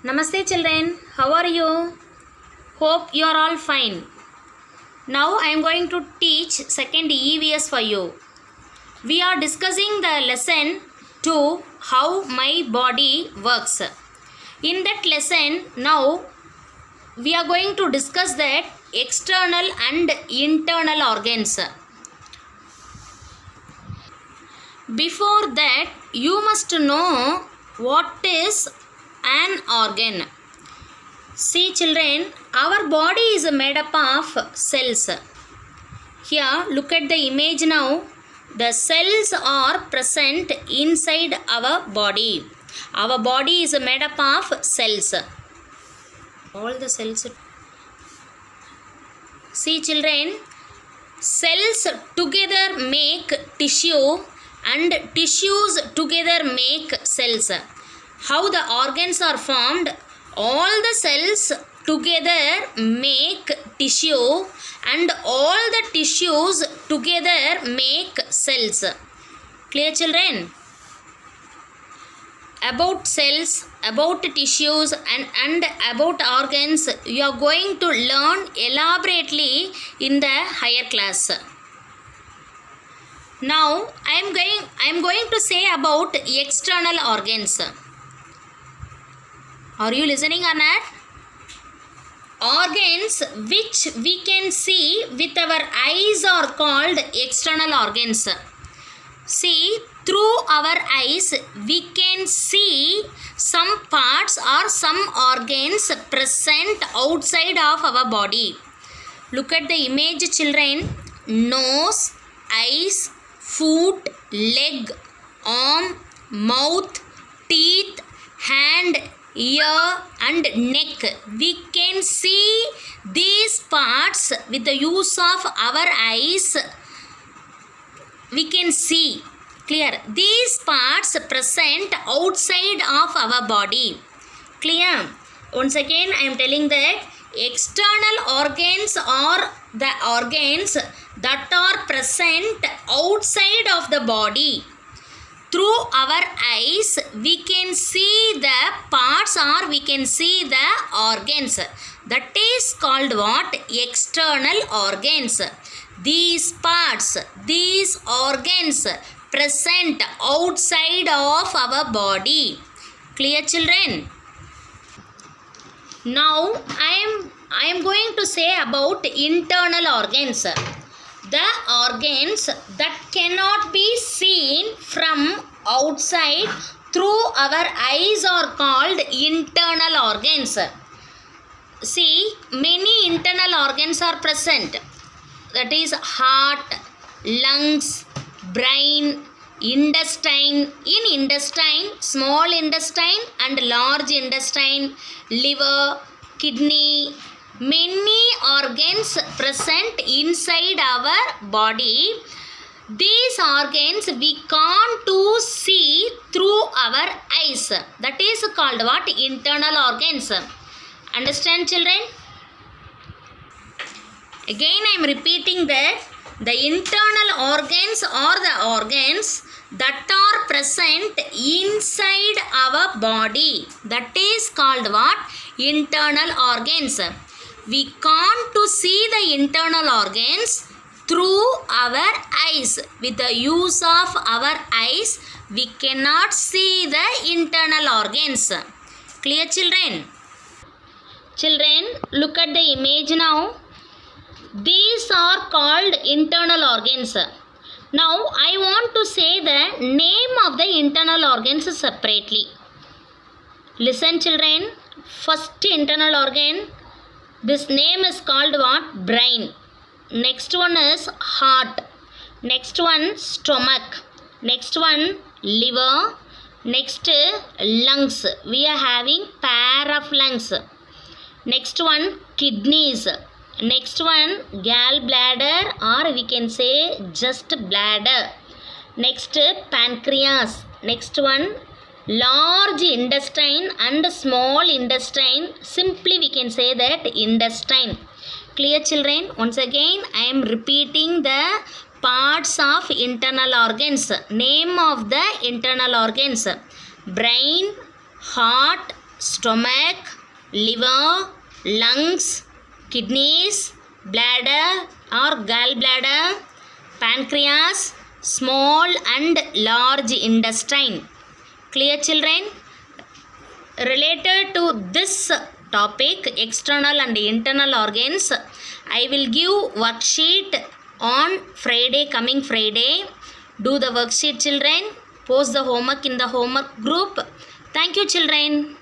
Namaste children, how are you? Hope you are all fine. Now I am going to teach second EVS for you. We are discussing the lesson 2, how my body works. In that lesson, now we are going to discuss that external and internal organs. Before that, you must know what is an organ. See children, our body is made up of cells. Here, look at the image now. The cells are present inside our body. Our body is made up of cells. All the cells. See children, cells together make tissue and tissues together make cells. How the organs are formed? All the cells together make tissue and all the tissues together make cells. Clear children? About cells, about tissues and about organs you are going to learn elaborately in the higher class. Now I am going to say about external organs. Are you listening or not? Organs which we can see with our eyes are called external organs. See, through our eyes we can see some parts or some organs present outside of our body. Look at the image children. Nose, eyes, foot, leg, arm, mouth, teeth, hand, ear and neck. We can see these parts with the use of our eyes. We can see. Clear? These parts present outside of our body. Clear? Once again I am telling that external organs are the organs that are present outside of the body. Through our eyes we can see the parts or we can see the organs. That is called what? External organs. These parts, these organs present outside of our body. Clear children? Now I am going to say about internal organs. The organs that cannot be seen from outside through our eyes are called internal organs. See, many internal organs are present. That is heart, lungs, brain, intestine. In intestine, small intestine and large intestine, liver, kidney, many organs present inside our body. These organs we can't to see through our eyes. That is called what? Internal organs. Understand children? Again I am repeating that the internal organs are the organs that are present inside our body. That is called what? Internal organs. We can't to see the internal organs through our eyes. With the use of our eyes, we cannot see the internal organs. Clear children? Children, look at the image now. These are called internal organs. Now, I want to say the name of the internal organs separately. Listen children. First internal organ. This name is called what? Brain. Next one is heart. Next one stomach. Next one liver. Next lungs. We are having pair of lungs. Next one kidneys. Next one gallbladder or we can say just bladder. Next pancreas. Next one large intestine and small intestine. Simply we can say that intestine. Clear children? Once again I am repeating the parts of internal organs. Name of the internal organs: brain, heart, stomach, liver, lungs, kidneys, bladder or gallbladder, pancreas, small and large intestine. Clear children? Related to this topic, external and internal organs, I will give worksheet on Friday, coming Friday. Do the worksheet children. Post the homework in the homework group. Thank you children.